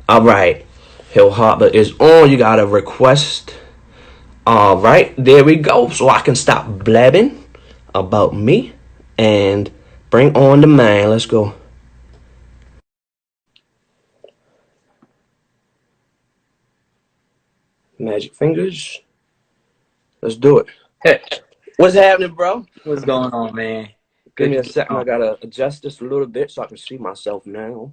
All right. Hill Hopper is on. You got a request. All right. There we go. So I can stop blabbing about me and bring on the man. Let's go. Magic fingers. Let's do it. What's happening, bro? What's going on, man? Give Good me to a get second. I on. gotta adjust this a little bit so I can see myself now.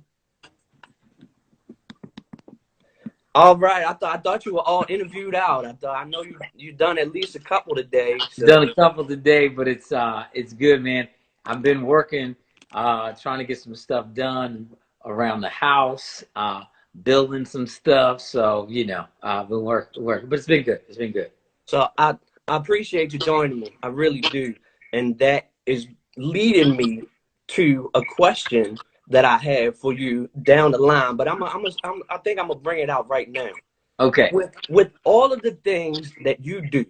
All right. I thought you were all interviewed out. I know you done at least a couple today. So Done a couple today, but it's good, man. I've been working, trying to get some stuff done around the house, building some stuff. So I've been working, but it's been good. It's been good. so I appreciate you joining me. I really do. And that is leading me to a question that I have for you down the line. But I think I'm gonna bring it out right now. Okay. With all of the things that you do,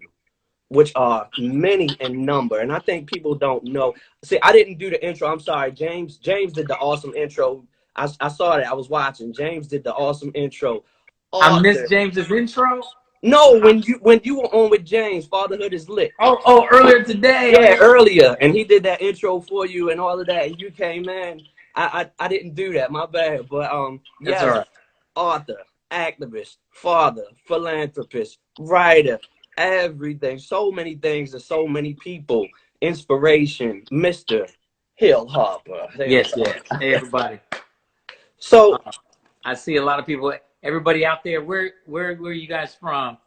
which are many in number, and I think people don't know. See, I didn't do the intro. I'm sorry, James. James did the awesome intro. I saw that. I was watching. James did the awesome intro. I missed Arthur. James's intro. No, when you were on with James, Fatherhood is lit. Oh, earlier today. Oh Yeah, yeah. earlier, and he did that intro for you and all of that, and you came in. I didn't do that, my bad. But That's all yes, right. author, activist, father, philanthropist, writer, everything, so many things to so many people. Inspiration, Mr. Hill Harper. There we Yes, go. yes. Hey, everybody. So I see a lot of people. Everybody out there, where are you guys from?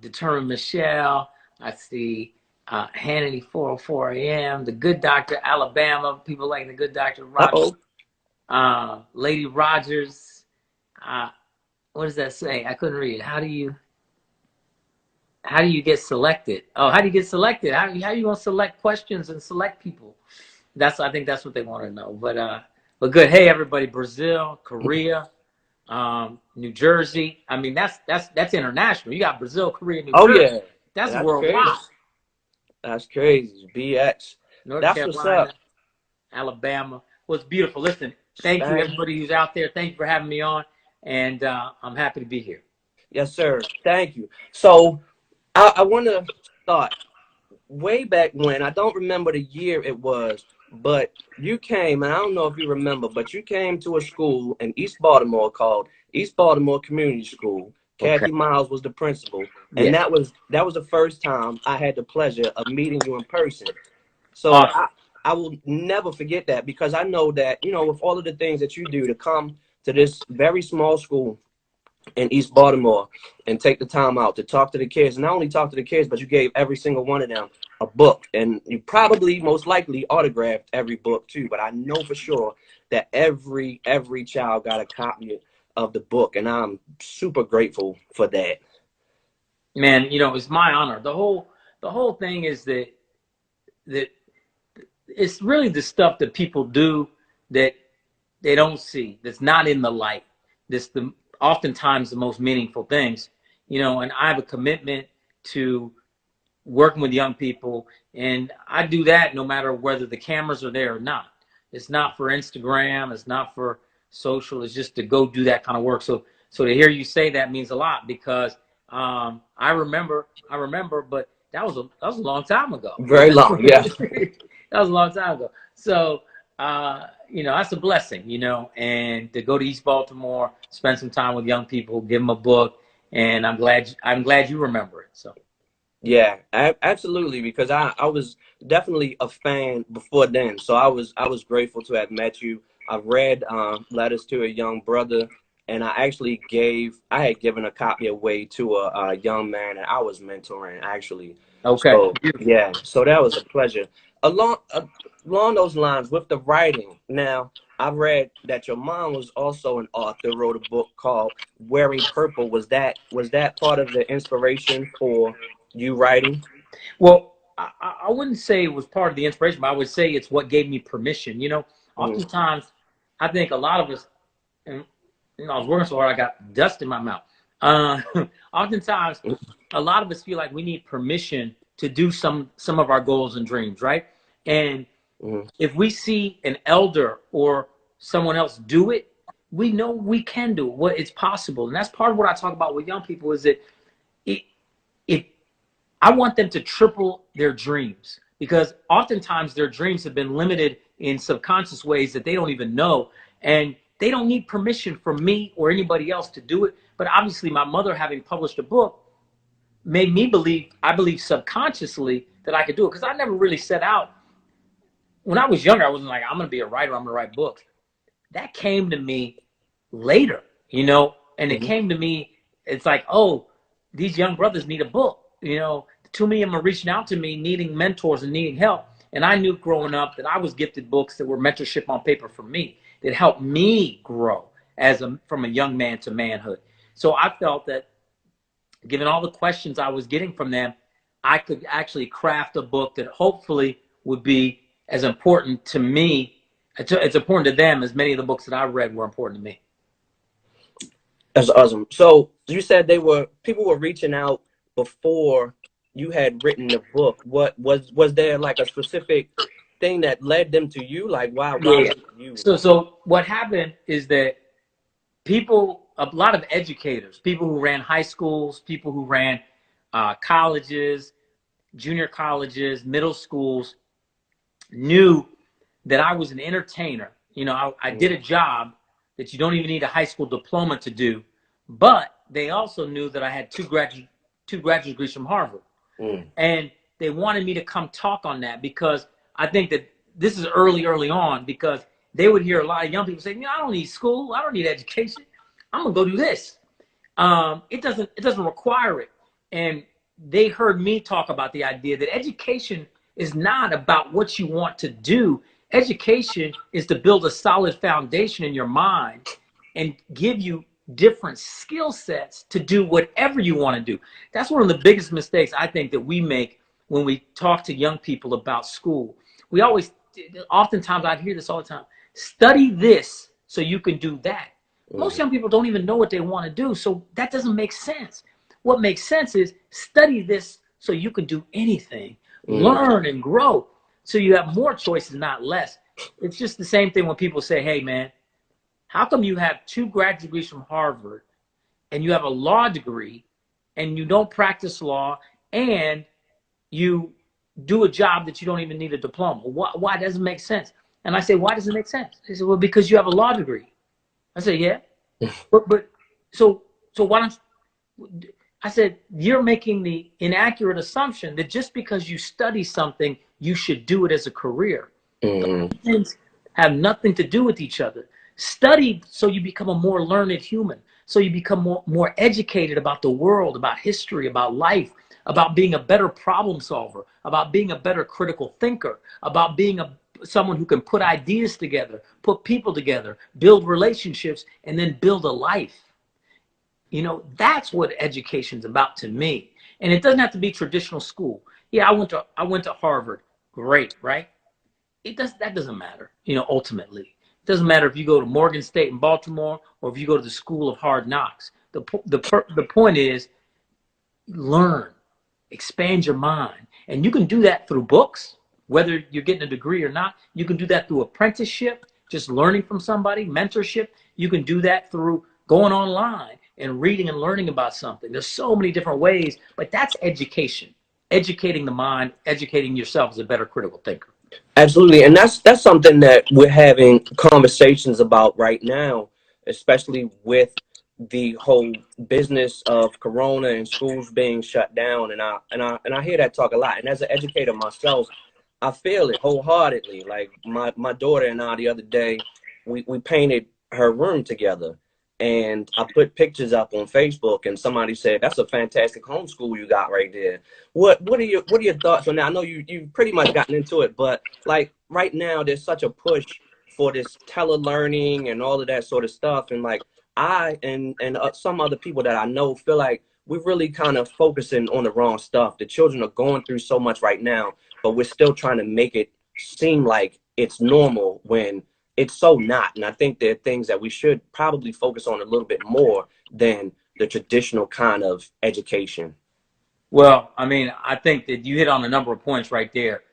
Determined Michelle. I see Hannity 404 AM, The Good Doctor, Alabama. People like The Good Doctor, Rob, uh-oh. Lady Rogers. Uh, what does that say? I couldn't read. How do you get selected? Oh, how do you get selected? How you gonna select questions and select people? I think that's what they want to know. But good. Hey everybody, Brazil, Korea, New Jersey. I mean, that's international. You got Brazil, Korea, New Oh Jersey. yeah, That's that's crazy. worldwide. That's crazy. BX. North That's what's up. Carolina, Alabama. Was beautiful. Listen, thank you Thank everybody who's out there. Thank you for having me on, and I'm happy to be here. Yes, sir. Thank you. So I want to start way back when. I don't remember the year it was, but you came, and I don't know if you remember, but you came to a school in East Baltimore called East Baltimore Community School. Okay. Kathy Miles was the principal, and Yes. that was the first time I had the pleasure of meeting you in person. So Awesome. I will never forget that because I know that, with all of the things that you do to come to this very small school in East Baltimore and take the time out to talk to the kids. Not only talk to the kids, but you gave every single one of them a book. And you probably most likely autographed every book too. But I know for sure that every child got a copy of the book. And I'm super grateful for that. Man, it's my honor. The whole thing is that it's really the stuff that people do that they don't see, that's not in the light. That's the oftentimes the most meaningful things. And I have a commitment to working with young people, and I do that no matter whether the cameras are there or not. It's not for Instagram, it's not for social, it's just to go do that kind of work. So to hear you say that means a lot because I remember, but that was a long time ago. Very long, yeah. That was a long time ago. So that's a blessing, and to go to East Baltimore, spend some time with young people, give them a book, and I'm glad you remember it. So Yeah, absolutely. Because I was definitely a fan before then, so I was grateful to have met you. I've read Letters to a Young Brother, and I had given a copy away to a young man that I was mentoring actually. okay, So beautiful. yeah, so that was a pleasure. Along those lines with the writing. Now I've read that your mom was also an author, wrote a book called Wearing Purple. Was that part of the inspiration for you writing? Well, I wouldn't say it was part of the inspiration, but I would say it's what gave me permission. Mhm. Oftentimes, I think a lot of us, and I was working so hard, I got dust in my mouth. Oftentimes, a lot of us feel like we need permission to do some of our goals and dreams, right? And Mhm. if we see an elder or someone else do it, we know we can do it. What it's possible. And that's part of what I talk about with young people is that if I want them to triple their dreams, because oftentimes their dreams have been limited in subconscious ways that they don't even know. And they don't need permission from me or anybody else to do it. But obviously my mother, having published a book, made me believe, I believe subconsciously, that I could do it. Because I never really set out. When I was younger, I wasn't like, I'm going to be a writer, I'm going to write books. That came to me later, you know, and it came to me, it's like, oh, these young brothers need a book, you know. Too many of them are reaching out to me, needing mentors and needing help. And I knew growing up that I was gifted books that were mentorship on paper for me, that helped me grow from a young man to manhood. So I felt that given all the questions I was getting from them, I could actually craft a book that hopefully would be as important to me. It's important to them as many of the books that I read were important to me. That's awesome. So you said people were reaching out before you had written the book. What was there like a specific thing that led them to you? Like why Yeah. you? So what happened is that a lot of educators, people who ran high schools, people who ran colleges, junior colleges, middle schools, knew that I was an entertainer. You know, I did a job that you don't even need a high school diploma to do, but they also knew that I had two graduate degrees from Harvard. And they wanted me to come talk on that, because I think that this is early on, because they would hear a lot of young people say, I don't need school, I don't need education, I'm gonna go do this. It doesn't require it. And they heard me talk about the idea that education is not about what you want to do. Education is to build a solid foundation in your mind and give you different skill sets to do whatever you want to do. That's one of the biggest mistakes I think that we make when we talk to young people about school. Oftentimes I hear this all the time: study this so you can do that. Most young people don't even know what they want to do, so that doesn't make sense. What makes sense is study this so you can do anything, learn and grow, so you have more choices, not less. It's just the same thing when people say, hey man, how come you have 2 graduate degrees from Harvard and you have a law degree and you don't practice law and you do a job that you don't even need a diploma? Why doesn't it make sense? And I say, why does it make sense? They say, well, because you have a law degree. I say, yeah. but so why don't you? I said, you're making the inaccurate assumption that just because you study something, you should do it as a career. Things have nothing to do with each other. Study so you become a more learned human, so you become more educated about the world, about history, about life, about being a better problem solver, about being a better critical thinker, about being someone who can put ideas together, put people together, build relationships, and then build a life. You know, that's what education's about to me. And it doesn't have to be traditional school. Yeah, I went to Harvard. Great, right? That doesn't matter, you know, ultimately. It doesn't matter if you go to Morgan State in Baltimore or if you go to the School of Hard Knocks. The point is, learn, expand your mind. And you can do that through books, whether you're getting a degree or not. You can do that through apprenticeship, just learning from somebody, mentorship. You can do that through going online and reading and learning about something. There's so many different ways, but that's education. Educating the mind, educating yourself as a better critical thinker. Absolutely. And that's something that we're having conversations about right now, especially with the whole business of Corona and schools being shut down. And I hear that talk a lot. And as an educator myself, I feel it wholeheartedly. Like my daughter and I the other day, we painted her room together. And I put pictures up on Facebook, and somebody said, "That's a fantastic homeschool you got right there." What are your thoughts on that? I know you've pretty much gotten into it, but like right now, there's such a push for this telelearning and all of that sort of stuff. And like I and some other people that I know feel like we're really kind of focusing on the wrong stuff. The children are going through so much right now, but we're still trying to make it seem like it's normal when it's so not. And I think there are things that we should probably focus on a little bit more than the traditional kind of education. Well, I mean, I think that you hit on a number of points right there.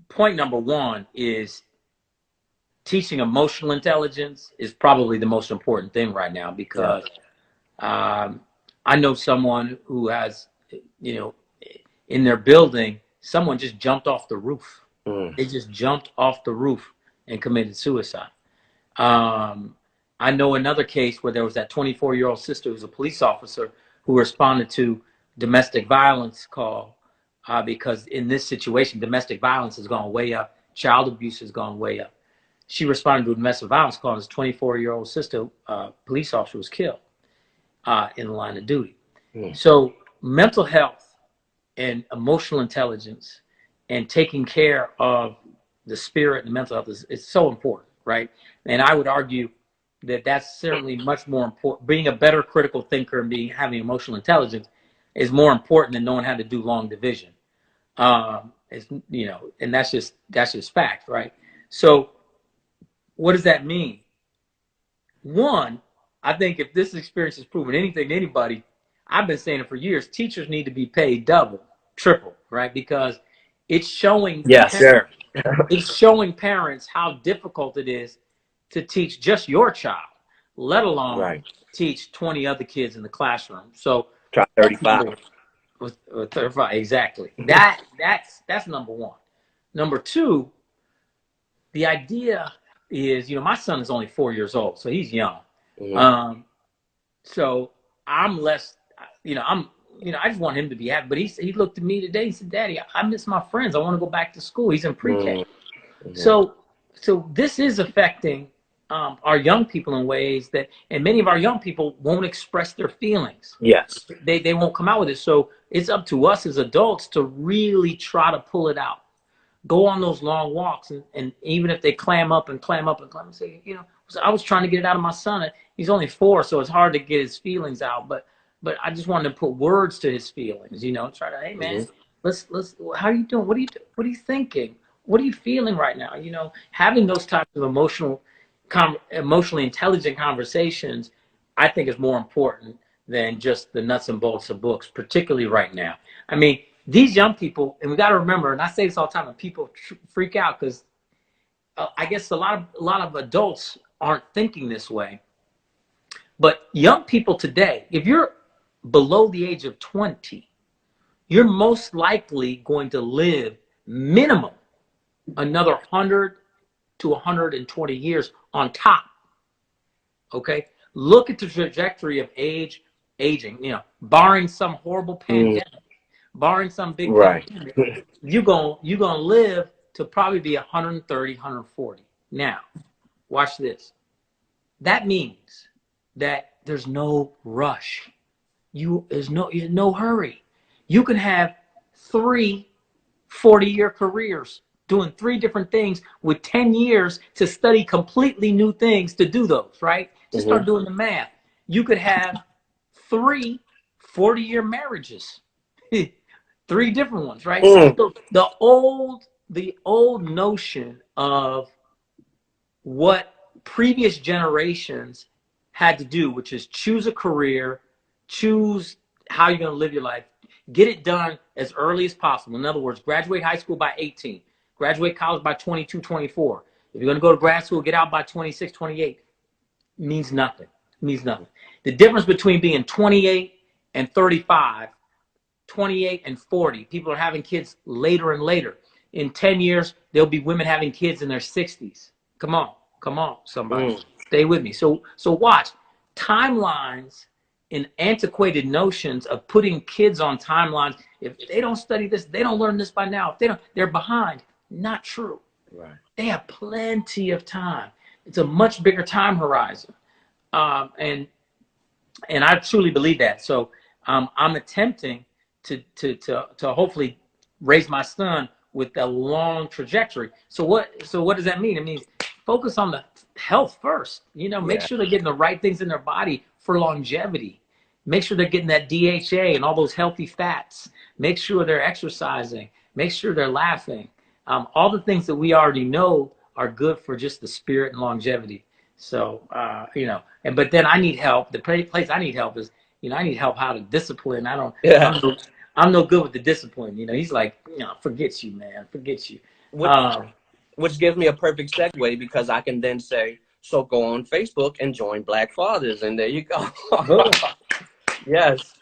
Point number one is teaching emotional intelligence is probably the most important thing right now, because I know someone who has, in their building, someone just jumped off the roof. They just jumped off the roof and committed suicide. I know another case where there was that 24-year-old sister who's a police officer who responded to domestic violence call, because in this situation, domestic violence has gone way up. Child abuse has gone way up. She responded to a domestic violence call, and his 24-year-old sister, police officer, was killed in the line of duty. So mental health and emotional intelligence and taking care of the spirit and mental health is so important, right? And I would argue that that's certainly much more important. Being a better critical thinker and having emotional intelligence is more important than knowing how to do long division. And that's just fact, right? So what does that mean? One, I think if this experience has proven anything to anybody, I've been saying it for years, teachers need to be paid double, triple, right? Because it's showing it's showing parents how difficult it is to teach just your child, let alone teach 20 other kids in the classroom. So try 35. With 35, exactly. That's number one. Number two, the idea is, my son is only 4 years old, so he's young. So I'm less, I just want him to be happy. But he looked at me today. He said, "Daddy, I miss my friends. I want to go back to school." He's in pre-K. So this is affecting our young people in ways that, and many of our young people won't express their feelings. Yes. They won't come out with it. So it's up to us as adults to really try to pull it out. Go on those long walks, and even if they clam up and say, so I was trying to get it out of my son. He's only 4, so it's hard to get his feelings out. But I just wanted to put words to his feelings. Try to, hey man, let's. How are you doing? What are you thinking? What are you feeling right now? Having those types of emotionally intelligent conversations, I think, is more important than just the nuts and bolts of books, particularly right now. I mean, these young people, and we got to remember, and I say this all the time, and people freak out because I guess a lot of adults aren't thinking this way. But young people today, if you're below the age of 20, you're most likely going to live minimum another 100 to 120 years on top. Okay? Look at the trajectory of aging, barring some horrible pandemic, barring some big pandemic, you're gonna live to probably be 130, 140. Now, watch this. That means that there's no rush. There's no hurry. You can have 3 40-year careers doing 3 different things with 10 years to study completely new things to do those, right? Just start doing the math. You could have 3 40-year marriages, 3 different ones, right? So the old notion of what previous generations had to do, which is choose a career, choose how you're going to live your life, get it done as early as possible. In other words, graduate high school by 18, graduate college by 22, 24. If you're going to go to grad school, get out by 26, 28. Means nothing. The difference between being 28 and 35, 28 and 40, people are having kids later and later. In 10 years, there'll be women having kids in their 60s. Come on, somebody. Stay with me. So watch. Timelines and antiquated notions of putting kids on timelines. If they don't study this, they don't learn this by now. If they're behind. Not true. Right. They have plenty of time. It's a much bigger time horizon. And I truly believe that. So I'm attempting to hopefully raise my son with a long trajectory. So what does that mean? It means focus on the health first. Make sure they're getting the right things in their body for longevity. Make sure they're getting that DHA and all those healthy fats. Make sure they're exercising. Make sure they're laughing. All the things that we already know are good for just the spirit and longevity. So, but then I need help. The place I need help is, I need help how to discipline. I'm no good with the discipline. He's like, forget you, man, forget you. which gives me a perfect segue because I can then say, so go on Facebook and join Black Fathers, and there you go. Boom. Yes,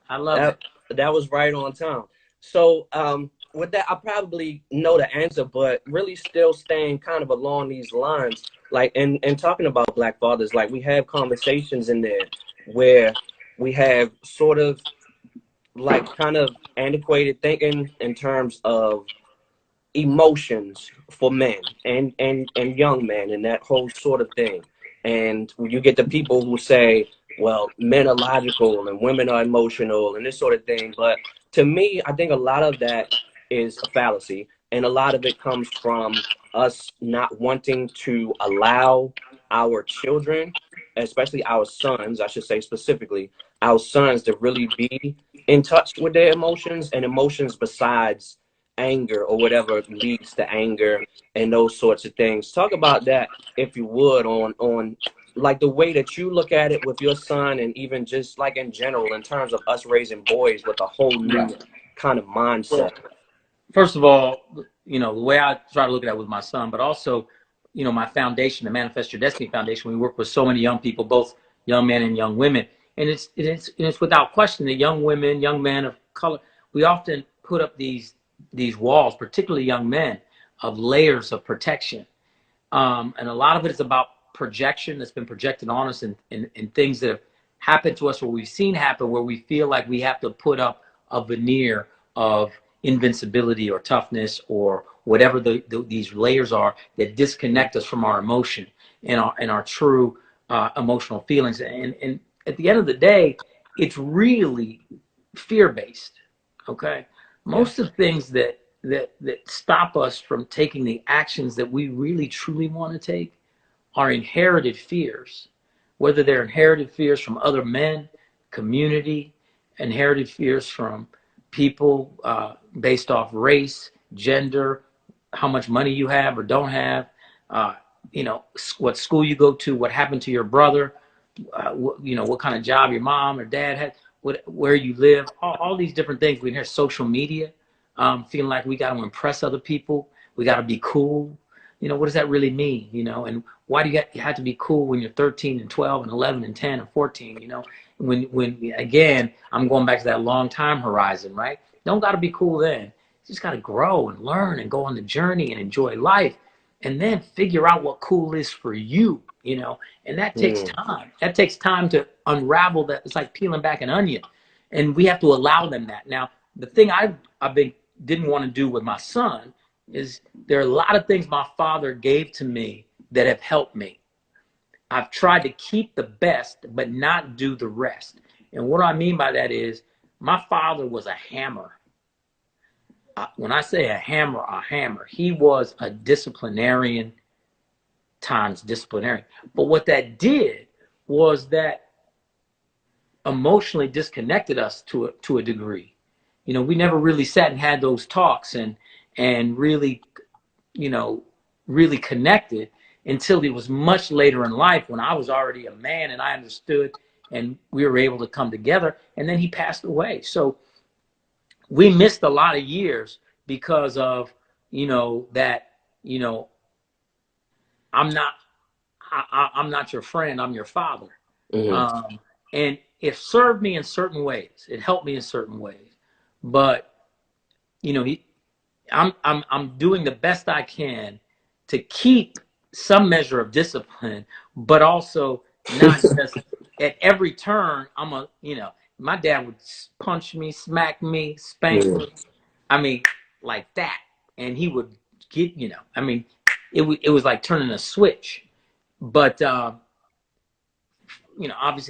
I love that it. that was right on time. So with that, I probably know the answer, but really still staying kind of along these lines, like and talking about Black Fathers, like we have conversations in there where we have sort of like kind of antiquated thinking in terms of emotions for men and young men and that whole sort of thing. And you get the people who say, well, men are logical and women are emotional and this sort of thing. But to me, I think a lot of that is a fallacy, and a lot of it comes from us not wanting to allow our children, especially our sons, I should say specifically our sons, to really be in touch with their emotions and emotions besides anger or whatever leads to anger and those sorts of things. Talk about that if you would, on like the way that you look at it with your son, and even just like in general in terms of us raising boys with a whole new Right. kind of Well, mindset. first of all, the way I try to look at that with my son, but also, my foundation, the Manifest Your Destiny Foundation, we work with so many young people, both young men and young women. And it's without question that young women, young men of color, we often put up these walls, particularly young men, of layers of protection. And a lot of it is about projection that's been projected on us, and things that have happened to us, or we've seen happen, where we feel like we have to put up a veneer of invincibility or toughness or whatever these layers are that disconnect us from our emotion and our true emotional feelings. And at the end of the day, it's really fear based. Okay, Yeah. most of the things that stop us from taking the actions that we really truly want to take are inherited fears, whether they're inherited fears from other men, community, inherited fears from people based off race, gender, how much money you have or don't have, uh, what school you go to, what happened to your brother, what kind of job your mom or dad had, where you live, all these different things. We inherit social media, feeling like we got to impress other people, we got to be cool. What does that really mean? And why do you have to be cool when you're 13 and 12 and 11 and 10 and 14? When again, I'm going back to that long time horizon, right? Don't got to be cool then. You just got to grow and learn and go on the journey and enjoy life, and then figure out what cool is for you. And that takes Mm. time. That takes time to unravel that. It's like peeling back an onion, and we have to allow them that. Now, the thing didn't want to do with my son is there are a lot of things my father gave to me that have helped me. I've tried to keep the best, but not do the rest. And what I mean by that is my father was a hammer. When I say a hammer, he was a disciplinarian times disciplinarian. But what that did was that emotionally disconnected us to a degree. We never really sat and had those talks and really, really connected until it was much later in life, when I was already a man and I understood, and we were able to come together. And then he passed away. So we missed a lot of years because of, that, I'm not I'm not your friend, I'm your father. Hmm. And it served me in certain ways. It helped me in certain ways. But I'm doing the best I can to keep some measure of discipline, but also not just at every turn. My dad would punch me, smack me, spank me. I mean, like that, and he would get. It was like turning a switch. But obviously,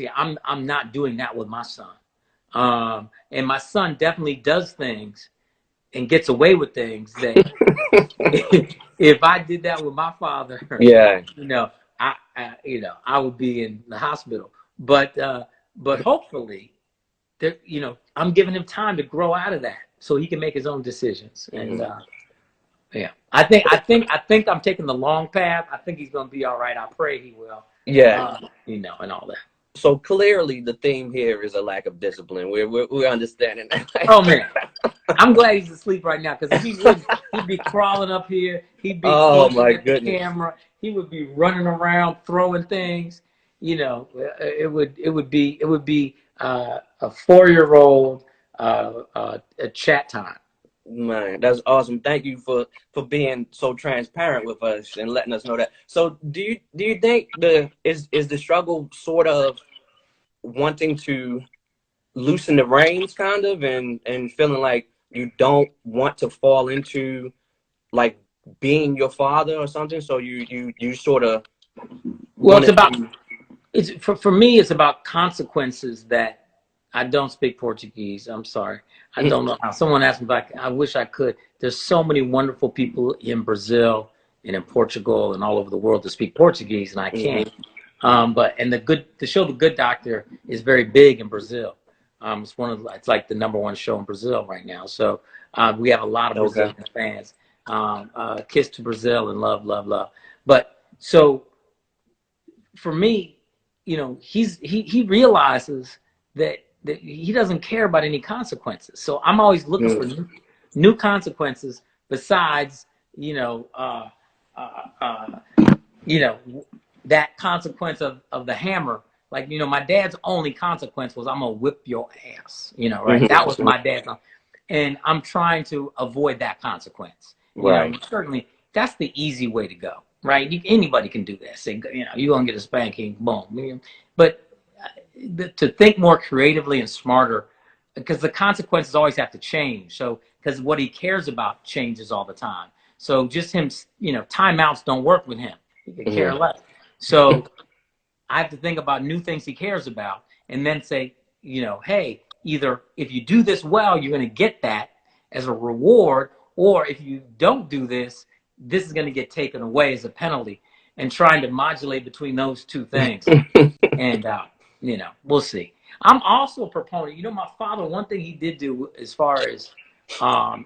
I'm not doing that with my son. And my son definitely does things and gets away with things that if I did that with my father, Yeah. I would be in the hospital. But hopefully, I'm giving him time to grow out of that so he can make his own decisions. And Hmm. yeah, I think I'm taking the long path. I think he's going to be all right. I pray he will. Yeah. And all that. So clearly the theme here is a lack of discipline. We're understanding Oh that. man, I'm glad he's asleep right now, because if he wouldn't, he'd be crawling up here. He'd be Oh looking my at the goodness. camera. He would be running around throwing things. You know, it would be a 4-year-old a chat time. Man, that's awesome. Thank you for being so transparent with us and letting us know that. So do you think is the struggle sort of wanting to loosen the reins kind of and feeling like you don't want to fall into like being your father or something, so you sort of Well, it's wanted about to. it's for me. It's about consequences that I don't speak Portuguese. I'm sorry. I don't know how. Someone asked me if I wish I could. There's so many wonderful people in Brazil and in Portugal and all over the world to speak Portuguese, and I Mhm. can't. But and the show The Good Doctor is very big in Brazil. It's like the #1 show in Brazil right now. So we have a lot of Okay. Brazilian fans. Kiss to Brazil and love, love, love. But so for me, he realizes that he doesn't care about any consequences. So I'm always looking for Mm. new consequences besides you know uh, uh, uh, you know that consequence of the hammer. Like my dad's only consequence was I'm gonna whip your ass. Right? That was Mhm. my dad's, and I'm trying to avoid that consequence. Right. Certainly that's the easy way to go, right? Anybody can do that. Say, you're gonna get a spanking, boom. But to think more creatively and smarter, because the consequences always have to change. So, because what he cares about changes all the time. So, just him, timeouts don't work with him. He could care Mhm. less. So, I have to think about new things he cares about, and then say, hey, either if you do this well, you're going to get that as a reward, or if you don't do this, this is going to get taken away as a penalty. And trying to modulate between those two things, and we'll see. I'm also a proponent. My father. One thing he did do as far as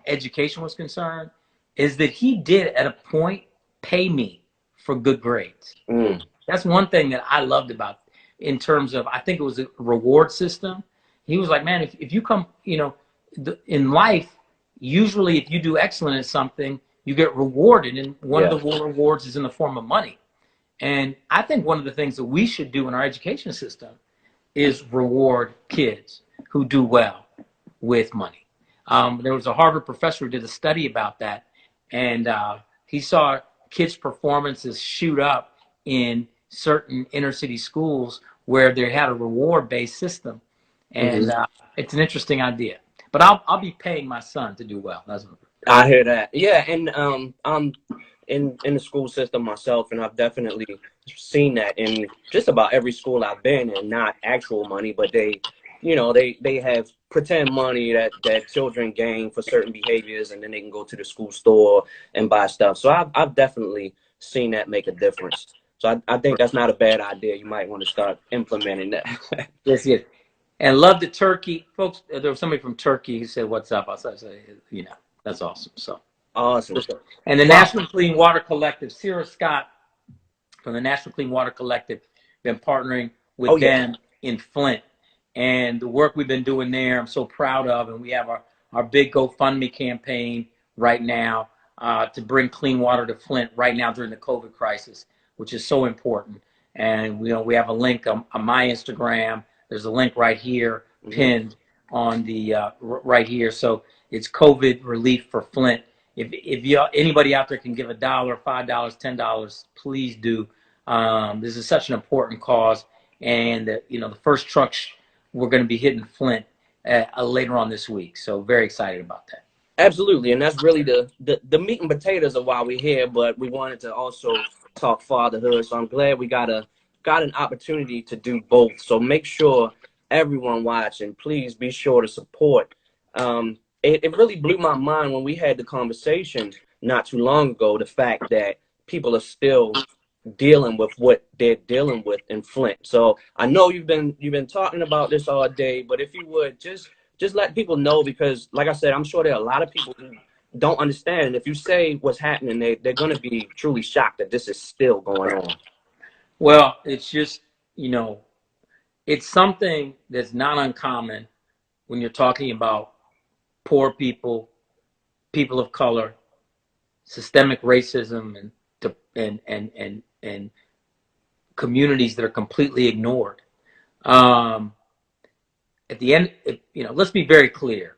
education was concerned is that he did at a point pay me for good grades. Mm. That's one thing that I loved about, in terms of, I think it was a reward system. He was like, man, if you come, in life, usually if you do excellent at something, you get rewarded. And one of Yeah. the rewards is in the form of money. And I think one of the things that we should do in our education system is reward kids who do well with money. There was a Harvard professor who did a study about that, and he saw kids' performances shoot up in certain inner city schools where they had a reward-based system, Mhm. and it's an interesting idea. But I'll be paying my son to do well. That's what. I hear that. Yeah, and I'm in the school system myself, and I've definitely seen that in just about every school I've been in. Not actual money, but they have pretend money that children gain for certain behaviors, and then they can go to the school store and buy stuff. So I've definitely seen that make a difference. So I think that's not a bad idea. You might want to start implementing that. Yes, yes. And love the turkey, folks. There was somebody from Turkey who said, "What's up?" I said, that's awesome. So. Awesome. And the Well, National Clean Water Collective, Sarah Scott from the National Clean Water Collective, been partnering oh with yeah. them in Flint. And the work we've been doing there, I'm so proud of. And we have our big GoFundMe campaign right now to bring clean water to Flint right now during the COVID crisis, which is so important. And we have a link on my Instagram. There's a link right here Hmm. pinned on the right here. So it's COVID relief for Flint. If anybody out there can give $1, $5, $10, please do. This is such an important cause, and the first trucks we're going to be hitting Flint later on this week. So very excited about that. Absolutely, and that's really the meat and potatoes of why we're here. But we wanted to also talk fatherhood, so I'm glad we got an opportunity to do both. So make sure everyone watching, please be sure to support. It really blew my mind when we had the conversation not too long ago. The fact that people are still dealing with what they're dealing with in Flint. So I know you've been talking about this all day, but if you would just let people know, because like I said, I'm sure there are a lot of people who don't understand. And if you say what's happening, they're going to be truly shocked that this is still going on. Well, it's just you know it's something that's not uncommon when you're talking about poor people, people of color, systemic racism, and communities that are completely ignored. Um, at the end, let's be very clear.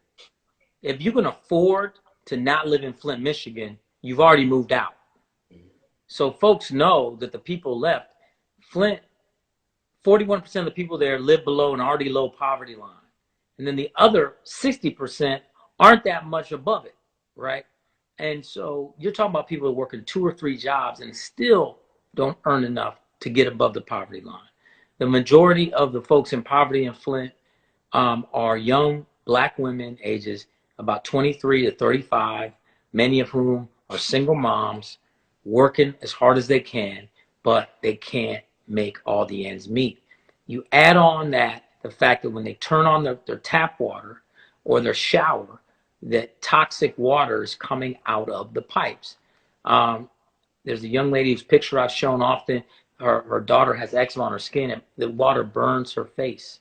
If you can afford to not live in Flint, Michigan, you've already moved out. So folks know that the people left Flint, 41% of the people there live below an already low poverty line. And then the other 60% aren't that much above it, right? And so you're talking about people working 2 or 3 jobs and still don't earn enough to get above the poverty line. The majority of the folks in poverty in Flint are young Black women ages about 23 to 35, many of whom are single moms working as hard as they can, but they can't make all the ends meet. You add on that the fact that when they turn on their tap water or their shower, that toxic water is coming out of the pipes. There's a young lady whose picture I've shown often. Her daughter has eczema on her skin, and the water burns her face.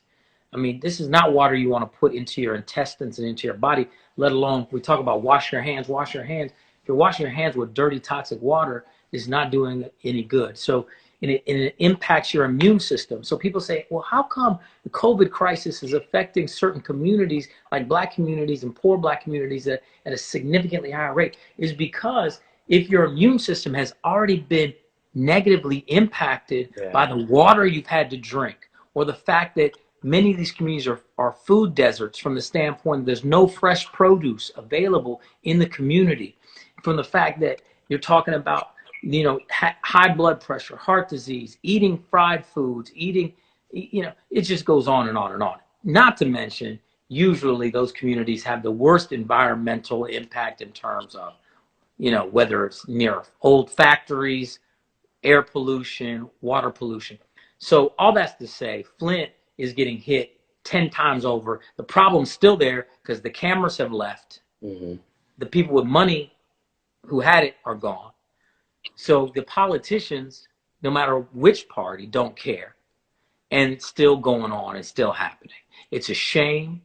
I mean, this is not water you want to put into your intestines and into your body, let alone we talk about wash your hands, wash your hands. If you're washing your hands with dirty, toxic water, it's not doing any good. So it impacts your immune system. So people say, well, how come the COVID crisis is affecting certain communities like Black communities and poor Black communities at a significantly higher rate? Is because if your immune system has already been negatively impacted by the water you've had to drink, or the fact that many of these communities are food deserts from the standpoint that there's no fresh produce available in the community, from the fact that you're talking about high blood pressure, heart disease, eating fried foods, it just goes on and on and on. Not to mention, usually those communities have the worst environmental impact in terms of, whether it's near old factories, air pollution, water pollution. So all that's to say, Flint is getting hit 10 times over. The problem's still there because the cameras have left. Mm-hmm. The people with money who had it are gone. So the politicians, no matter which party, don't care. And it's still going on. It's still happening. It's a shame.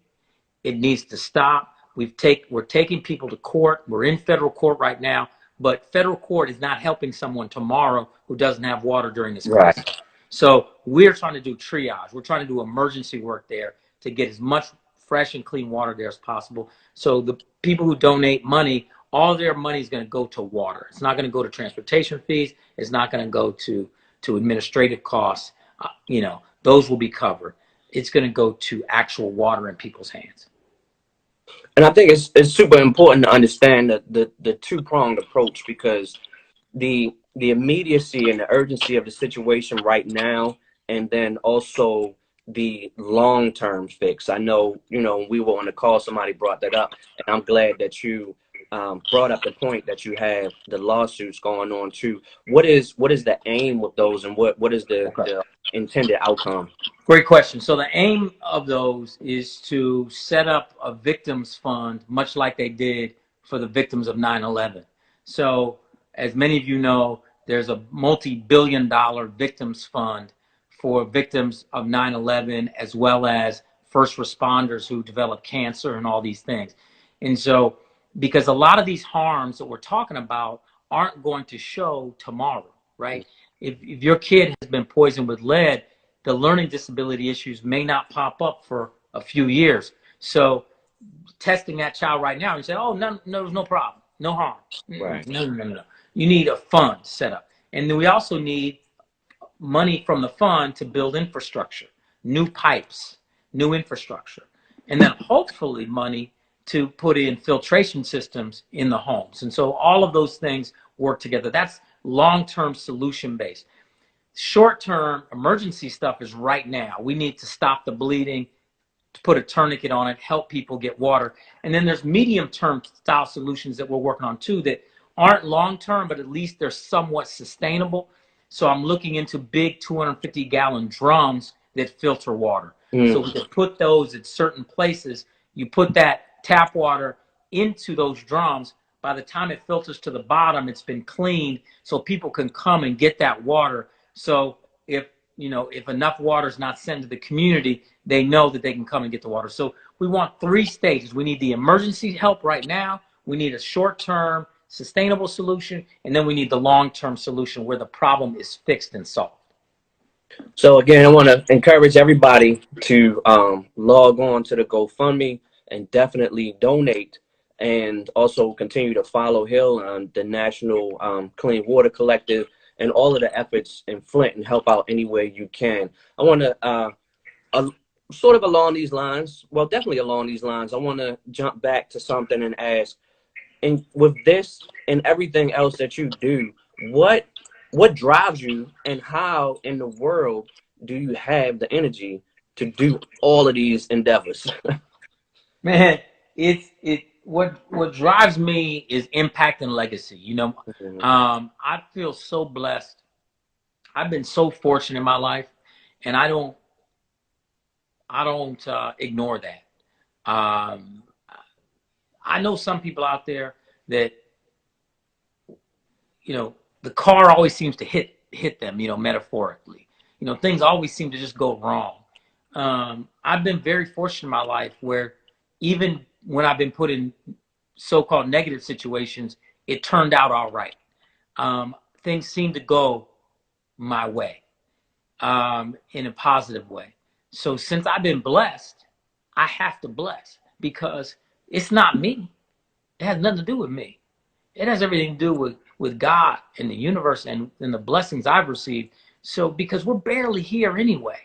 It needs to stop. We're taking people to court. We're in federal court right now. But federal court is not helping someone tomorrow who doesn't have water during this crisis. Right. So we're trying to do triage. We're trying to do emergency work there to get as much fresh and clean water there as possible. So the people who donate money, all their money is going to go to water. It's not going to go to transportation fees. It's not going to go to administrative costs. Those will be covered. It's going to go to actual water in people's hands. And I think it's super important to understand the two-pronged approach, because the immediacy and the urgency of the situation right now, and then also the long-term fix. I know, we were on the call, somebody brought that up, and I'm glad that you brought up the point that you have the lawsuits going on too. What is the aim with those, and what is the intended outcome? Great question. So the aim of those is to set up a victims fund, much like they did for the victims of 9/11. So as many of you know, there's a multi-billion-dollar victims fund for victims of 9/11, as well as first responders who develop cancer and all these things. And so, because a lot of these harms that we're talking about aren't going to show tomorrow, right? If your kid has been poisoned with lead, the learning disability issues may not pop up for a few years. So testing that child right now, you say, oh, no, there's no problem, no harm. Right. No. You need a fund set up. And then we also need money from the fund to build infrastructure, new pipes, new infrastructure. And then hopefully money to put in filtration systems in the homes. And so all of those things work together. That's long-term solution-based. Short-term emergency stuff is right now. We need to stop the bleeding, to put a tourniquet on it, help people get water. And then there's medium-term style solutions that we're working on too that aren't long-term, but at least they're somewhat sustainable. So I'm looking into big 250-gallon drums that filter water. So we can put those at certain places. You put that tap water into those drums. By the time it filters to the bottom, it's been cleaned so people can come and get that water. So if you know, if enough water is not sent to the community, they know that they can come and get the water. So we want 3 stages. We need the emergency help right now. We need a short-term sustainable solution. And then we need the long-term solution where the problem is fixed and solved. So again, I want to encourage everybody to log on to the GoFundMe and definitely donate, and also continue to follow Hill on the National Clean Water Collective and all of the efforts in Flint, and help out any way you can. I want to sort of along these lines, well, definitely along these lines, I want to jump back to something and ask, and with this and everything else that you do, what drives you, and how in the world do you have the energy to do all of these endeavors? Man, what drives me is impact and legacy. You know, I feel so blessed. I've been so fortunate in my life, and I don't ignore that. I know some people out there that, you know, the car always seems to hit them, you know, metaphorically. You know, things always seem to just go wrong. I've been very fortunate in my life where even when I've been put in so-called negative situations, it turned out all right. Things seem to go my way, in a positive way. So since I've been blessed, I have to bless, because it's not me. It has nothing to do with me. It has everything to do with God and the universe and the blessings I've received. So because we're barely here anyway.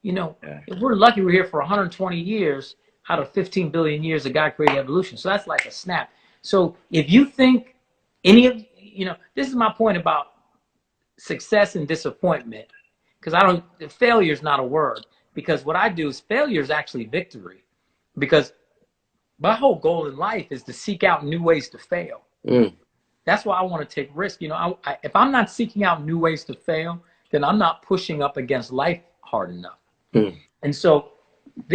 You know, if we're lucky, we're here for 120 years out of 15 billion years that God created evolution. So that's like a snap. So if you think any of, you know, this is my point about success and disappointment, because failure is not a word, because what I do is failure is actually victory, because my whole goal in life is to seek out new ways to fail. That's why I want to take risks. You know, if I'm not seeking out new ways to fail, then I'm not pushing up against life hard enough. And so,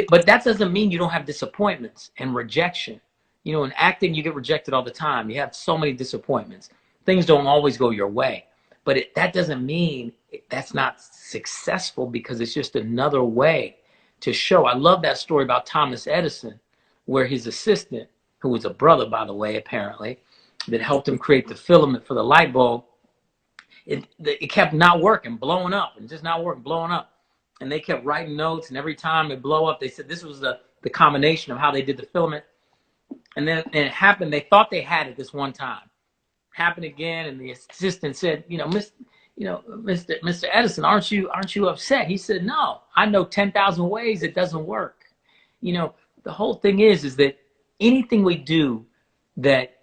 but that doesn't mean you don't have disappointments and rejection. You know, in acting, you get rejected all the time. You have so many disappointments. Things don't always go your way. But that doesn't mean that's not successful, because it's just another way to show. I love that story about Thomas Edison, where his assistant, who was a brother, by the way, apparently, that helped him create the filament for the light bulb, it kept not working, blowing up, and just not working, blowing up. And they kept writing notes, and every time it blow up, they said this was the combination of how they did the filament. And then it happened. They thought they had it this one time. Happened again, and the assistant said, Mr. Edison, aren't you upset? He said, no, I know 10,000 ways it doesn't work. You know, the whole thing is that anything we do that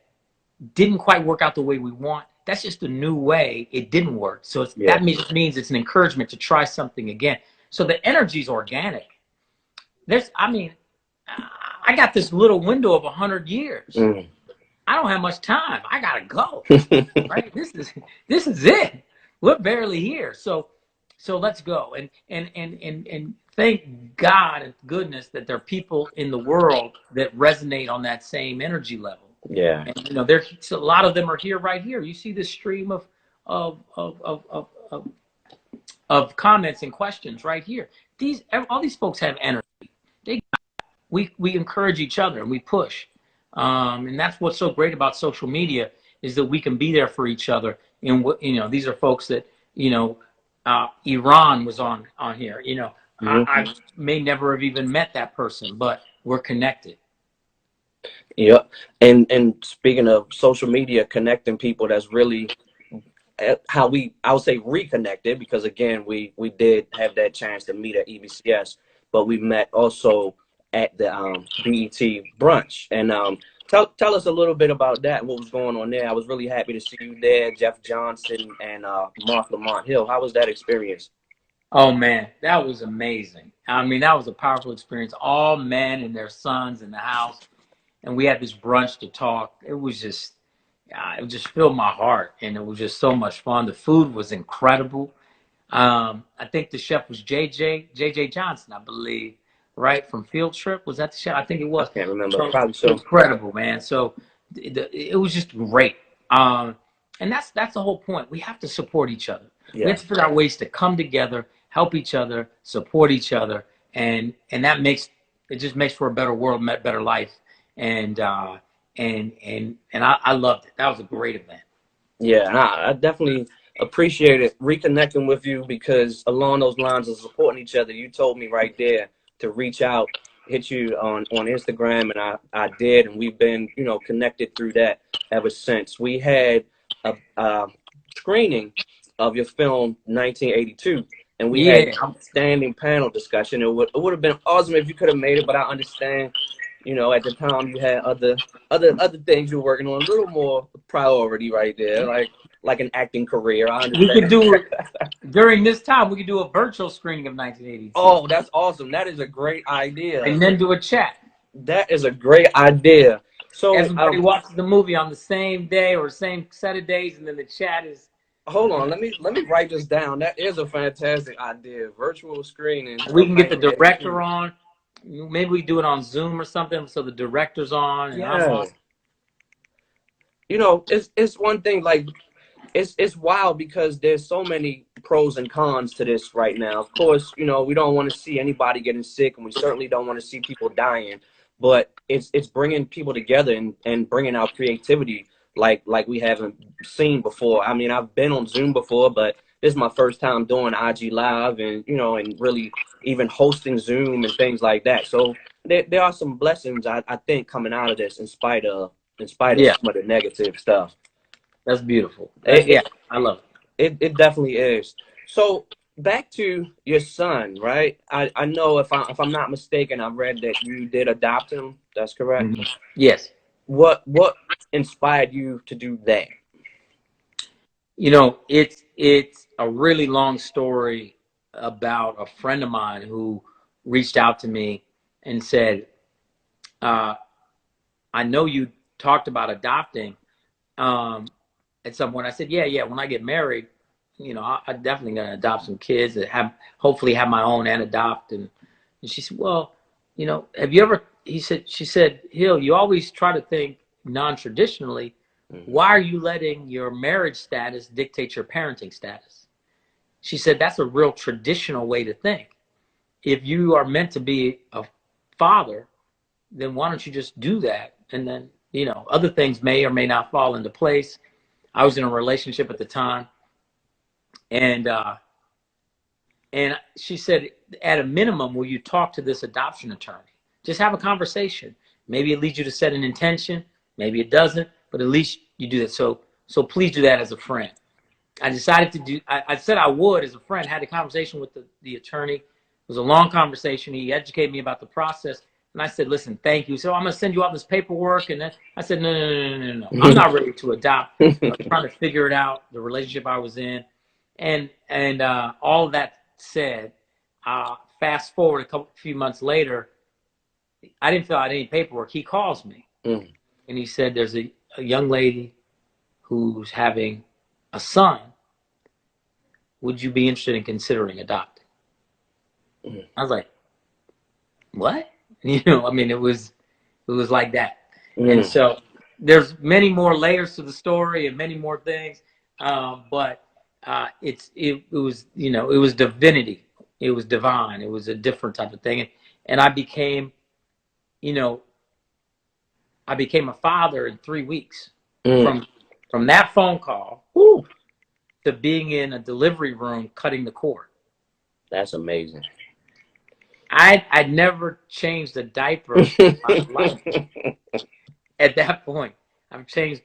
didn't quite work out the way we want, that's just a new way it didn't work. So that means it's an encouragement to try something again. So the energy is organic. I got this little window of 100 years. I don't have much time. I gotta go. Right? This is it. We're barely here. So let's go. And thank God and goodness that there are people in the world that resonate on that same energy level. Yeah. And you know, there's a lot of them are here right here. You see this stream of comments and questions right here. All these folks have energy. We encourage each other and we push. And that's what's so great about social media, is that we can be there for each other. And you know, these are folks that, you know, Iran was on here. You know, I may never have even met that person, but we're connected. Yeah. And speaking of social media, connecting people, that's really how I would say reconnected, because again, we did have that chance to meet at EBCS, but we met also at the BET brunch. And tell us a little bit about that, what was going on there. I was really happy to see you there, Jeff Johnson and Mark Lamont Hill. How was that experience? Oh man, that was amazing. I mean, that was a powerful experience. All men and their sons in the house, and we had this brunch to talk. It just filled my heart, and it was just so much fun. The food was incredible. I think the chef was JJ Johnson, I believe, right, from Field Trip. Was that the chef? I think it was. I can't remember. Probably so. Incredible, man. So it was just great. And that's the whole point. We have to support each other. Yeah. We have to figure out ways to come together, help each other, support each other, and that makes it just makes for a better world, better life. And I loved it. That was a great event. Yeah, and I definitely appreciated reconnecting with you because along those lines of supporting each other, you told me right there to reach out, hit you on Instagram, and I did, and we've been connected through that ever since. We had a screening of your film 1982, and we had Yeah, a standing panel discussion. It would have been awesome if you could have made it, but I understand. At the time you had other things you're working on, a little more priority right there, like an acting career. I we understand. could do during this time. We could do a virtual screening of 1982, Oh, that's awesome. That is a great idea. and then do a chat. That is a great idea. So, Everybody watches the movie on the same day or same set of days, and then the chat is. hold on. Let me write this down. That is a fantastic idea. Virtual screening. We can get the director on. Maybe we do it on Zoom or something, so the director's on and I'm Yeah. on. It's one thing, like it's wild because there's so many pros and cons to this right now. Of course, we don't want to see anybody getting sick, and we certainly don't want to see people dying. But it's bringing people together and bringing out creativity like we haven't seen before. I mean, I've been on Zoom before, but this is my first time doing IG Live and really even hosting Zoom and things like that. So there are some blessings I think coming out of this in spite of Yeah, some of the negative stuff. that's beautiful. It, Yeah, I love it definitely is. So back to your son, right? I know if I'm not mistaken, I read that you did adopt him. That's it. correct. Yes. What inspired you to do that? It's a really long story about a friend of mine who reached out to me and said, I know you talked about adopting at some point. I said, yeah. When I get married, I definitely gonna adopt some kids and hopefully have my own and adopt. And she said, well, have you ever? She said, Hill, you always try to think non-traditionally. Mm-hmm. Why are you letting your marriage status dictate your parenting status? She said, that's a real traditional way to think. If you are meant to be a father, then why don't you just do that? And then, other things may or may not fall into place. I was in a relationship at the time, and she said, at a minimum, will you talk to this adoption attorney? Just have a conversation. Maybe it leads you to set an intention. Maybe it doesn't, but at least you do that. So please do that as a friend. I decided to do. I said I would as a friend. Had a conversation with the attorney. It was a long conversation. He educated me about the process. And I said, listen, thank you. So I'm going to send you all this paperwork. And then I said, no. I'm not ready to adopt. I was trying to figure it out, the relationship I was in. And all of that said, fast forward a few months later, I didn't fill out any paperwork. He calls me. And he said, there's a young lady who's having a son. Would you be interested in considering adopting? I was like, what? It was like that. And so there's many more layers to the story and many more things. But it was divinity. It was divine. It was a different type of thing. And I became a father in 3 weeks from that phone call to being in a delivery room cutting the cord. That's amazing. I'd never changed a diaper in my life at that point. I've changed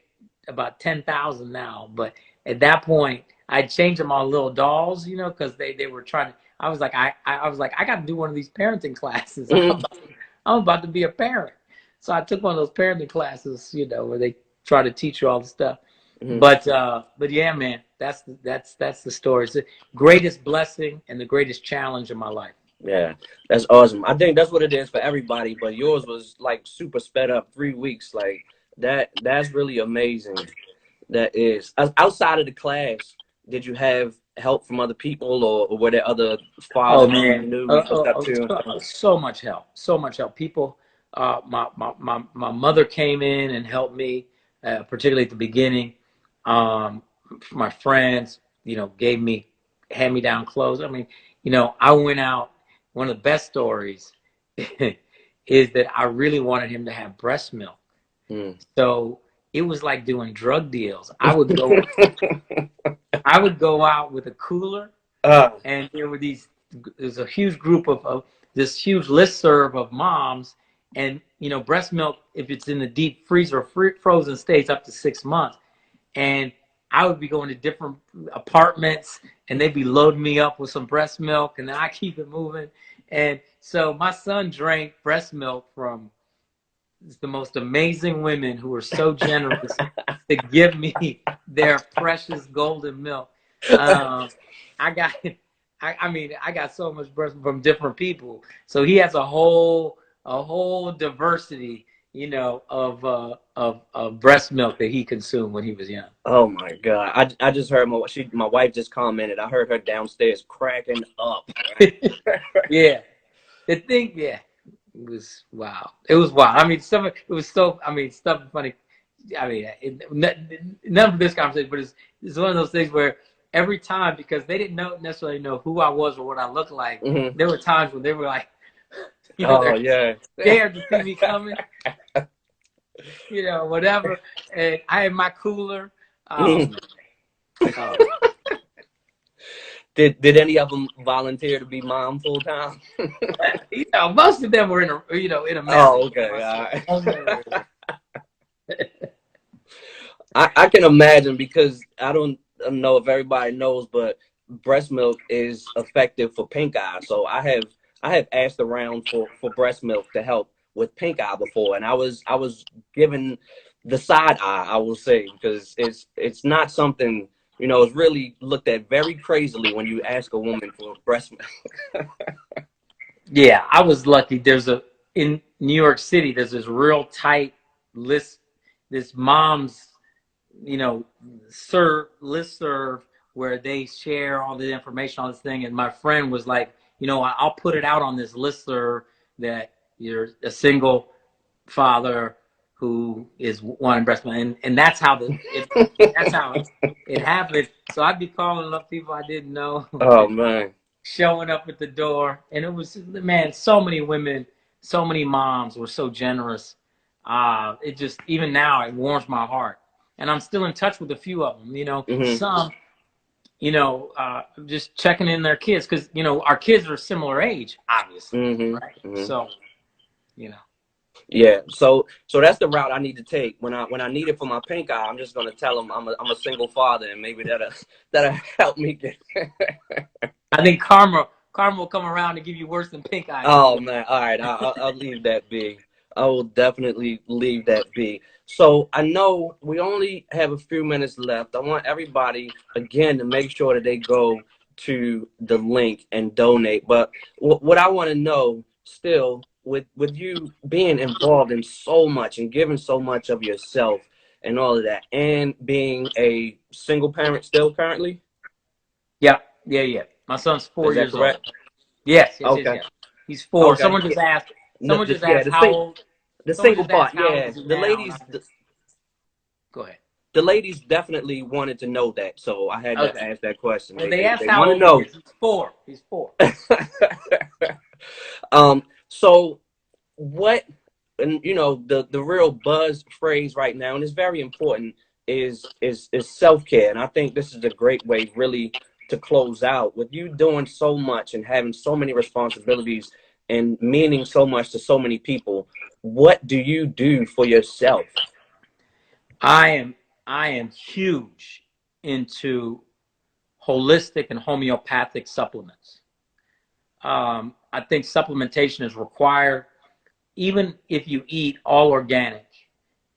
about 10,000 now, but at that point, I changed them on little dolls, because they were trying to. I was like, I got to do one of these parenting classes. I'm about to be a parent, so I took one of those parenting classes, where they try to teach you all the stuff. But yeah, man, that's the story. It's the greatest blessing and the greatest challenge in my life. Yeah, that's awesome. I think that's what it is for everybody, but yours was like super sped up, 3 weeks. Like that's really amazing. That is. Outside of the class, did you have help from other people or were there other fathers you knew you looked up to? So much help. People, my mother came in and helped me, particularly at the beginning. My friends, gave me hand-me-down clothes. I went out. One of the best stories is that I really wanted him to have breast milk. Mm. So it was like doing drug deals. I would go out with a cooler, and there's a huge group of this huge listserv of moms, and breast milk, if it's in the deep freezer or frozen, stays up to 6 months. And I would be going to different apartments, and they'd be loading me up with some breast milk, and then I keep it moving. And so my son drank breast milk from the most amazing women who were so generous to give me their precious golden milk. I got, I got so much breast from different people. So he has a whole diversity, of breast milk that he consumed when he was young. Oh my God. I just heard my wife just commented. I heard her downstairs cracking up. Yeah. Yeah. It was wow. It was wild. I mean, stuff funny. I mean, none of this conversation, but it's one of those things where every time, because they didn't necessarily know who I was or what I looked like, Mm-hmm. there were times when they were like, Oh yeah. scared to see me coming, whatever. And I had my cooler. Did any of them volunteer to be mom full time? Most of them were in a mess. Oh, okay. All right. I can imagine, because I don't know if everybody knows, but breast milk is effective for pink eye. So I have asked around for breast milk to help with pink eye before, and I was given the side eye, I will say, because it's not something, it's really looked at very crazily when you ask a woman for breast milk. Yeah, I was lucky. In New York City, there's this real tight list, this mom's, listserv where they share all the information on this thing. And my friend was like, I'll put it out on this listserv that you're a single father who is wanting breast milk, and that's how it happened. So I'd be calling up people I didn't know. Oh man. Showing up at the door, and it was, man, so many women, so many moms were so generous. It just, even now, it warms my heart, and I'm still in touch with a few of them. Mm-hmm. Some, just checking in their kids, because our kids are similar age, obviously, Mm-hmm. right? Mm-hmm. So, Yeah, so that's the route I need to take. When I need it for my pink eye, I'm just gonna tell them I'm a single father, and maybe that'll help me get. I think karma will come around to give you worse than pink eye. Oh man, all right, I'll leave that be. I will definitely leave that be. So I know we only have a few minutes left. I want everybody again to make sure that they go to the link and donate. But what I want to know still, with you being involved in so much and giving so much of yourself and all of that, and being a single parent still currently. Yeah. My son's 4 years old. Yes. Okay. Yes. He's 4. Okay. Someone just asked. How old. The single part, yeah. The ladies. Go ahead. The ladies definitely wanted to know that, so I had to ask that question. Well, they asked how old he is. He's 4. So what, and the real buzz phrase right now, and it's very important, is self-care, and I think this is a great way really to close out with you doing so much and having so many responsibilities and meaning so much to so many people. What do you do for yourself? I am huge into holistic and homeopathic supplements. I think supplementation is required. Even if you eat all organic,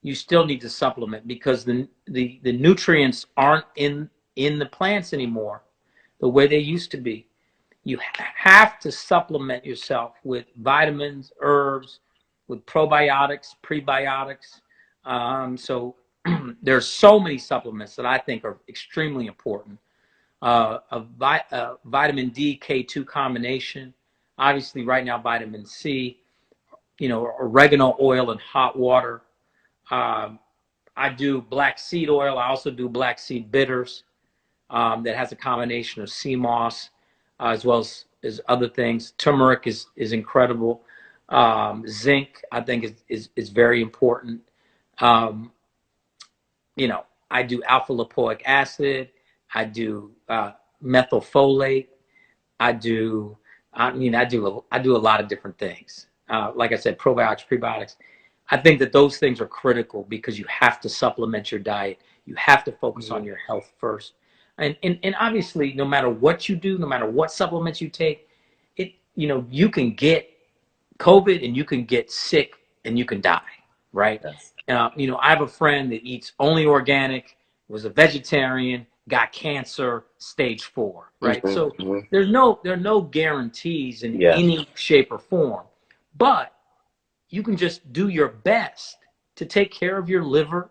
you still need to supplement, because the nutrients aren't in the plants anymore the way they used to be. You have to supplement yourself with vitamins, herbs, with probiotics, prebiotics. So there's so many supplements that I think are extremely important. Vitamin D, K2 combination. Obviously, right now, vitamin C. Oregano oil and hot water. I do black seed oil. I also do black seed bitters that has a combination of sea moss as well as there's other things. Turmeric is incredible. Zinc, I think, is very important. Um, you know, I do alpha lipoic acid. I do methylfolate. I do a lot of different things. Like I said, probiotics, prebiotics. I think that those things are critical because you have to supplement your diet. You have to focus on your health first. And obviously, no matter what you do, no matter what supplements you take, you can get COVID and you can get sick and you can die, right? Yes. I have a friend that eats only organic, was a vegetarian, got cancer, stage 4, right? Mm-hmm. So Mm-hmm. there are no guarantees in Yeah. any shape or form, but you can just do your best to take care of your liver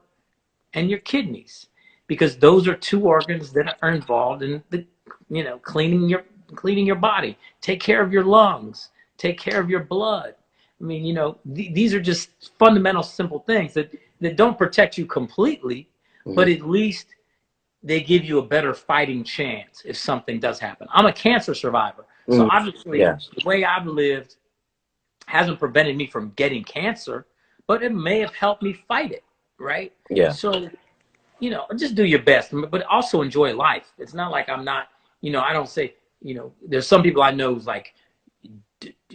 and your kidneys, because those are two organs that are involved in the, cleaning your body. Take care of your lungs. Take care of your blood. I mean, these are just fundamental, simple things that don't protect you completely, but at least they give you a better fighting chance if something does happen. I'm a cancer survivor, so obviously the way I've lived hasn't prevented me from getting cancer, but it may have helped me fight it, right? Yeah. So, just do your best, but also enjoy life. It's not like I'm not, I don't say, there's some people I know who's like,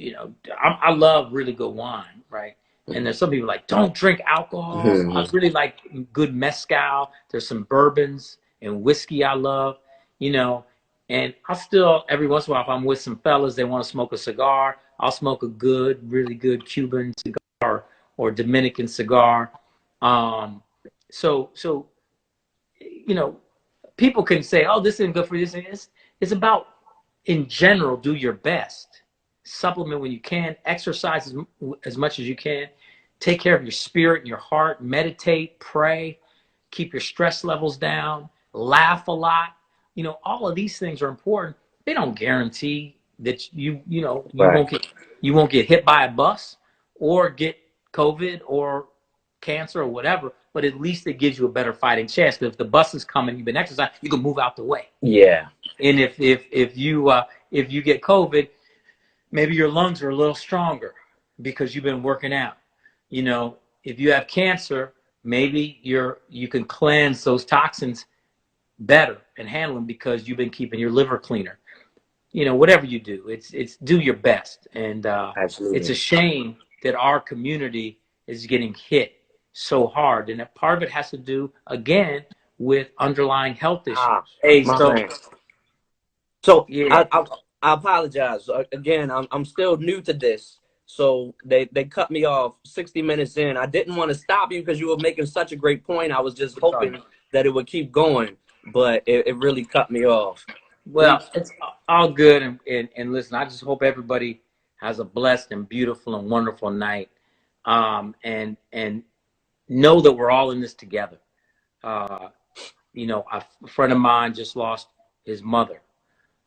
I love really good wine, right? And there's some people like, don't drink alcohol. Mm-hmm. I really like good mezcal. There's some bourbons and whiskey I love, and I still, every once in a while, if I'm with some fellas, they want to smoke a cigar, I'll smoke a really good Cuban cigar or Dominican cigar. So people can say, oh, this isn't good for you. It's about, in general, do your best. Supplement when you can. Exercise as much as you can. Take care of your spirit and your heart. Meditate, pray. Keep your stress levels down. Laugh a lot. All of these things are important. They don't guarantee that you won't get hit by a bus or get COVID or cancer or whatever, but at least it gives you a better fighting chance. Because if the bus is coming, you've been exercising, you can move out the way. Yeah. And if you get COVID, maybe your lungs are a little stronger because you've been working out. If you have cancer, maybe you can cleanse those toxins better and handle them because you've been keeping your liver cleaner. Whatever you do, it's do your best. And Absolutely. it's a shame that our community is getting hit so hard, and part of it has to do again with underlying health issues. So yeah. I apologize again. I'm still new to this, so they cut me off 60 minutes in. I didn't want to stop you because you were making such a great point. I was just hoping that it would keep going, but it really cut me off. Well, it's all good, and listen, I just hope everybody has a blessed and beautiful and wonderful night, and know that we're all in this together. A friend of mine just lost his mother.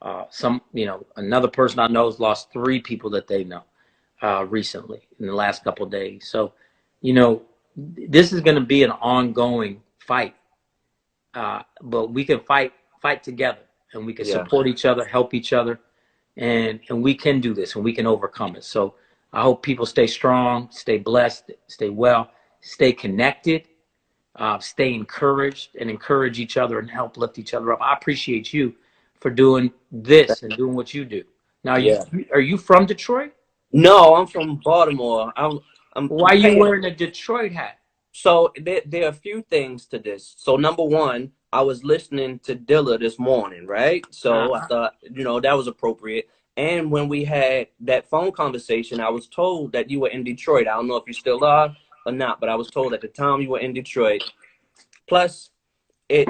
Another person I know has lost 3 people that they know recently in the last couple of days. So, this is going to be an ongoing fight, but we can fight together, and we can support each other, help each other, and we can do this, and we can overcome it. So I hope people stay strong, stay blessed, stay well, stay connected, stay encouraged, and encourage each other and help lift each other up. I appreciate you for doing this and doing what you do. Now, are you from Detroit? No, I'm from Baltimore. Why are you wearing a Detroit hat? So there are a few things to this. So number one, I was listening to Dilla this morning, right? So I thought, that was appropriate. And when we had that phone conversation, I was told that you were in Detroit. I don't know if you still are or not, but I was told at the time you were in Detroit. Plus, it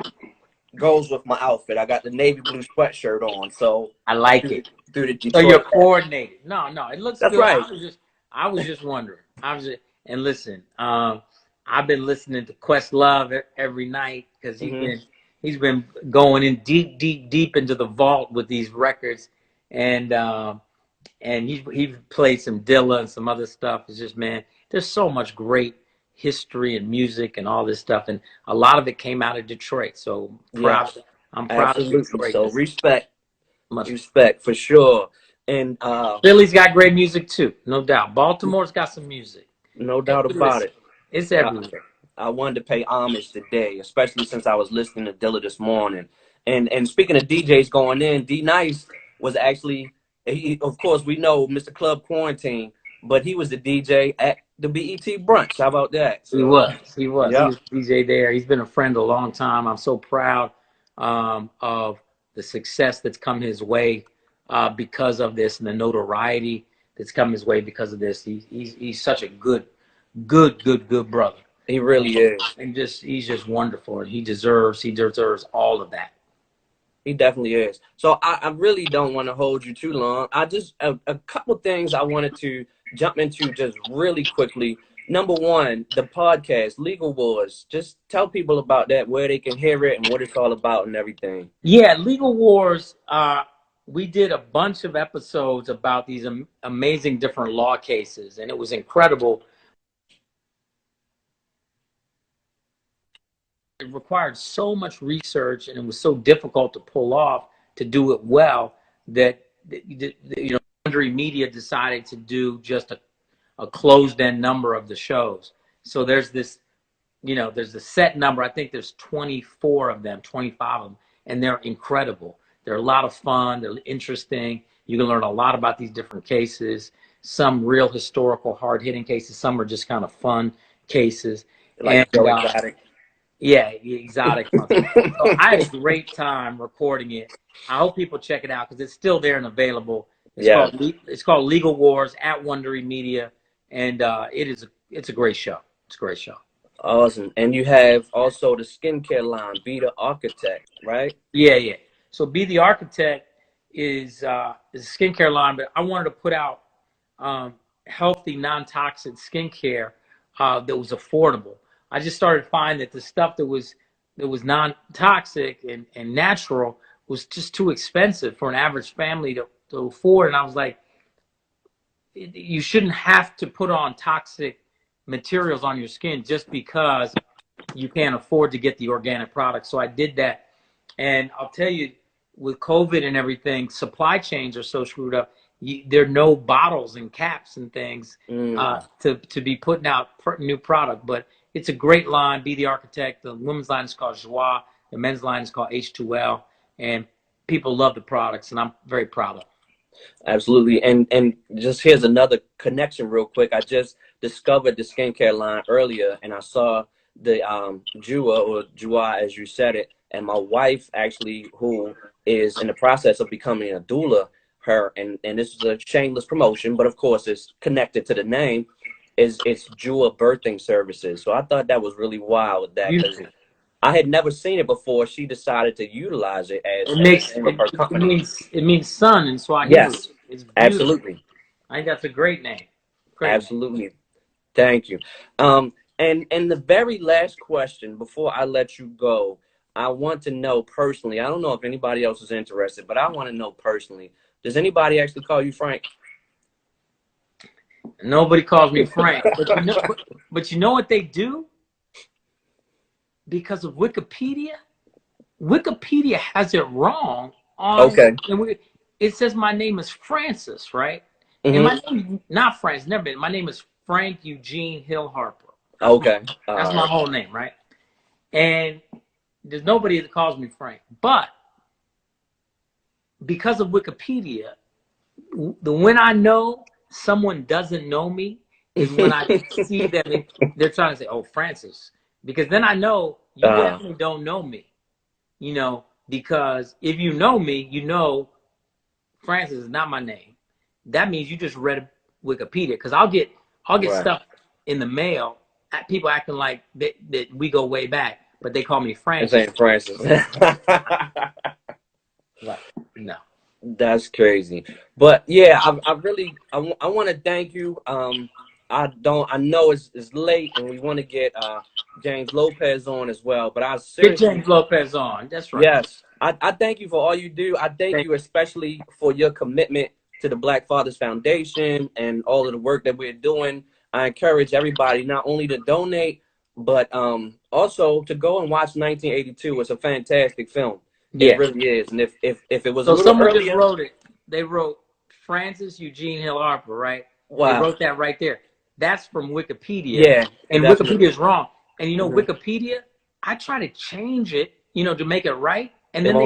goes with my outfit. I got the navy blue sweatshirt on, so I like it. Through the Detroit. So you're coordinated. No, it looks That's good. Right. I was just wondering. And listen, I've been listening to Questlove every night because he's been going in deep into the vault with these records, and he played some Dilla and some other stuff. It's just, man, there's so much great history and music and all this stuff, and a lot of it came out of Detroit. So I'm proud. I'm proud of Detroit. So respect for sure. And Philly's got great music too, no doubt. Baltimore's got some music. no doubt about it. It's everywhere. I wanted to pay homage today, especially since I was listening to Dilla this morning. And speaking of DJs going in, D Nice was actually, of course, we know Mr. Club Quarantine, but he was the DJ at the BET brunch. How about that? So, He was. yeah. He was DJ there. He's been a friend a long time. I'm so proud of the success that's come his way because of this, and the notoriety that's come his way because of this. He's such a good brother. He really is. And he's just wonderful, and he deserves all of that. He definitely is. So I really don't want to hold you too long. I just a couple things I wanted to jump into just really quickly. Number one, the podcast, Legal Wars. Just tell people about that, where they can hear it and what it's all about and everything. Yeah, Legal Wars. We did a bunch of episodes about these amazing different law cases, and it was incredible. It required so much research, and it was so difficult to pull off, to do it well, that Wondery Media decided to do just a closed-end number of the shows. So there's this, there's a set number. I think there's 24 of them, 25 of them, and they're incredible. They're a lot of fun. They're interesting. You can learn a lot about these different cases. Some real historical, hard-hitting cases. Some are just kind of fun cases. Like exotic. Yeah, exotic. So I had a great time recording it. I hope people check it out because it's still there and available. It's called Legal Wars at Wondery Media, and it's a great show. It's a great show. Awesome. And you have also the skincare line, Be the Architect, right? Yeah. So Be the Architect is a skincare line, but I wanted to put out healthy, non-toxic skincare that was affordable. I just started finding that the stuff that was non-toxic and natural was just too expensive for an average family to afford. And I was like, you shouldn't have to put on toxic materials on your skin just because you can't afford to get the organic product. So I did that. And I'll tell you, with COVID and everything, supply chains are so screwed up. There are no bottles and caps and things to be putting out new product. But it's a great line, Be the Architect. The women's line is called Joie. The men's line is called H2L. And people love the products, and I'm very proud of it. Absolutely. And just here's another connection real quick. I just discovered the skincare line earlier, and I saw the Joie, as you said it. And my wife, actually, who is in the process of becoming a doula, and this is a shameless promotion, but of course it's connected to the name, it's Jua Birthing Services. So I thought that was really wild with that, because I had never seen it before. She decided to utilize it as the name of her company. It means son in Swahili. Yes, it's absolutely. I think that's a great name. Absolutely. Name. Thank you. And the very last question before I let you go, I want to know personally, I don't know if anybody else is interested, but I want to know personally, does anybody actually call you Frank? Nobody calls me Frank. But you know what they do? Because of Wikipedia? Wikipedia has it wrong. It says my name is Francis, right? Mm-hmm. And my name is not Francis, never been. My name is Frank Eugene Hill Harper. That's my whole name, right? And there's nobody that calls me Frank. But because of Wikipedia, when I know someone doesn't know me is when I see them. They're trying to say, "Oh, Francis," because then I know you definitely don't know me. Because if you know me, you know Francis is not my name. That means you just read Wikipedia. Because I'll get stuff in the mail. People acting like that we go way back, but they call me Francis. Saying Francis. No. That's crazy. But yeah, I want to thank you. I know it's late and we want to get James Lopez on as well, but I seriously get James Lopez on. That's right. Yes. I thank you for all you do. I thank you especially for your commitment to the Black Fathers Foundation and all of the work that we're doing. I encourage everybody not only to donate, but also to go and watch 1982. It's a fantastic film. Yeah. It really is. And if it was a little someone earlier, just wrote it. They wrote Francis Eugene Hill Harper, right? Wow. They wrote that right there. That's from Wikipedia. Yeah, and definitely. Wikipedia is wrong. And you know, Wikipedia, I try to change it, you know, to make it right, and then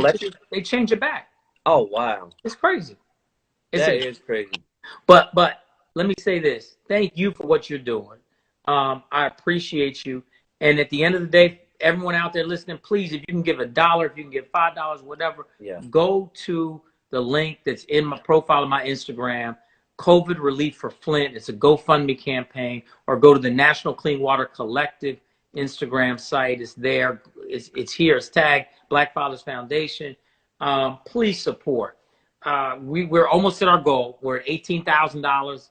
they change it back. Oh wow, it's crazy. That is crazy. But let me say this: thank you for what you're doing. I appreciate you. And at the end of the day, everyone out there listening, please, if you can give $1, if you can give $5, whatever, go to the link that's in my profile of my Instagram. COVID Relief for Flint. It's a GoFundMe campaign, or go to the National Clean Water Collective Instagram site. It's there. It's here. It's tagged Black Fathers Foundation. Please support. We're almost at our goal. We're at $18,000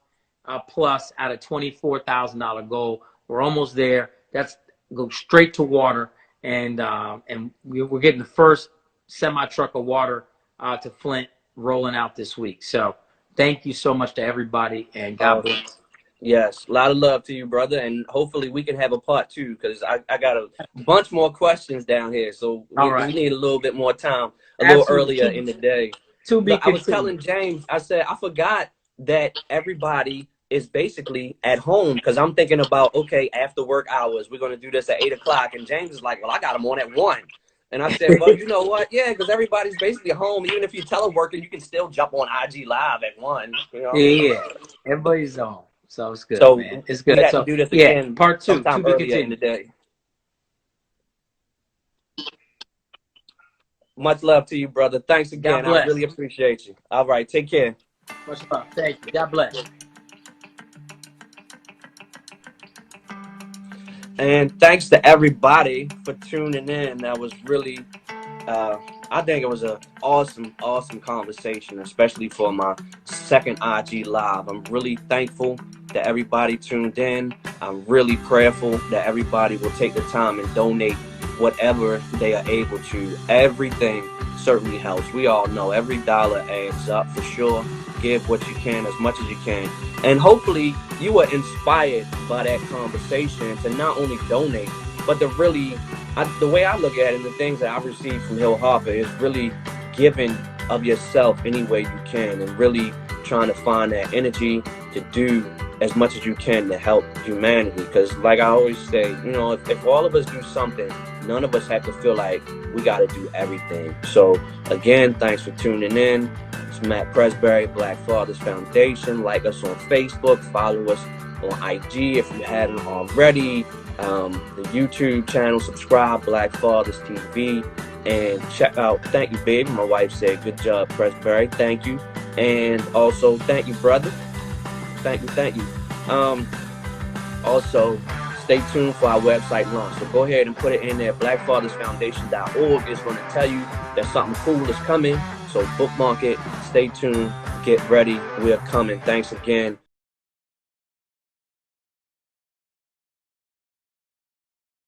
plus out of $24,000 goal. We're almost there. That's go straight to water, and we're getting the first semi truck of water to Flint rolling out this week. So thank you so much to everybody, and God bless. Yes, a lot of love to you, brother, and hopefully we can have a part 2, because I got a bunch more questions down here, so we need a little bit more time, little earlier in the day. I was telling James, I said, I forgot that everybody is basically at home, because I'm thinking about, okay, after work hours, we're going to do this at 8 o'clock, and James is like, well, I got them on at 1. And I said, well, you know what? Yeah, because everybody's basically home. Even if you're teleworking, you can still jump on IG Live at 1. You know? Yeah, everybody's home. So it's good, so man. It's good. We have to do this again, part 2, sometime earlier in the day. Much love to you, brother. Thanks again. I really appreciate you. All right, take care. Much love. Thank you. God bless. And thanks to everybody for tuning in. That was really, I think it was an awesome conversation, especially for my second IG Live. I'm really thankful that everybody tuned in. I'm really prayerful that everybody will take the time and donate whatever they are able to. Everything certainly helps. We all know every dollar adds up for sure. Give what you can, as much as you can. And hopefully you were inspired by that conversation to not only donate, but to really, the way I look at it and the things that I've received from Hill Harper is really giving of yourself any way you can, and really trying to find that energy to do as much as you can to help humanity. Because like I always say, you know, if all of us do something, none of us have to feel like we got to do everything. So again, thanks for tuning in. It's Matt Presbury, Black Fathers Foundation. Like us on Facebook, follow us on IG if you haven't already. The YouTube channel, subscribe, Black Fathers TV, and check out, thank you, baby. My wife said, good job, Presbury. Thank you. And also, thank you, brother. Thank you. Also, stay tuned for our website launch. So go ahead and put it in there, blackfathersfoundation.org. It's going to tell you that something cool is coming. So bookmark it, stay tuned, get ready. We're coming. Thanks again.